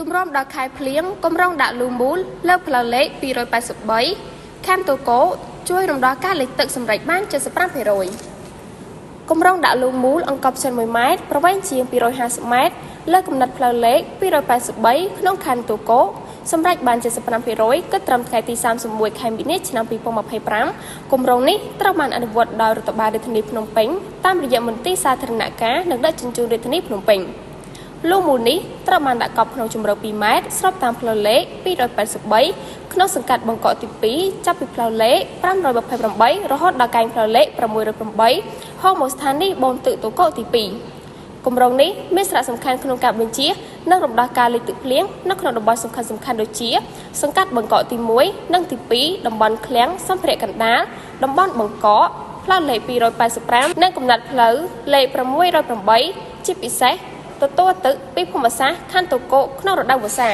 គម្រោងដល់ខែភ្លៀងគម្រោងដាក់លូមូលលើផ្លូវលេខ283ខណ្ឌតូកូជួយរំដោះការលិចទឹកសម្រេចបាន 75% គម្រោងដាក់លូមូលអង្កត់ចិន1ម៉ែត្រប្រវែងជាង250ម៉ែត្រលើគំនិតផ្លូវលេខ283ក្នុងខណ្ឌតូកូសម្រេចបាន 75% គិតត្រឹមថ្ងៃទី31ខែមីនាឆ្នាំ2025គម្រោងនេះត្រូវបានអនុវត្តដោយរដ្ឋបាលរាជធានីភ្នំពេញតាមរយៈមន្ទីរសាធារណការនិងដឹកជញ្ជូនរាជធានីភ្នំពេញលូមូលនេះត្រូវបានដាក់កប់ក្នុងជម្រៅ2ម៉ែត្រស្របតាមផ្លូវលេខ283ក្នុងសង្កាត់បង្កក់ទី2ចាប់ពីផ្លូវលេខ528រហូតដល់កែងផ្លូវលេខ608ហោមកស្ថានីយ៍បូមទឹកតូកូទី2គម្រោងនេះមានសារៈសំខាន់ក្នុងការបញ្ជានិងរំដោះការលិចទឹកភ្លៀងនៅក្នុងតំបន់សំខាន់ៗដូចជាសង្កាត់បង្កក់ទី1និងទី2តំបន់ឃ្លាំងសម្ភារៈកណ្ដាលតំបន់បង្កក់ផ្លូវលេខ285និងកំណត់ផ្លូវលេខ608ជាពិសេសទទួលទឹកពីភូមិសាស្ត្រខណ្ឌតូកូក្នុងរដូវវស្សា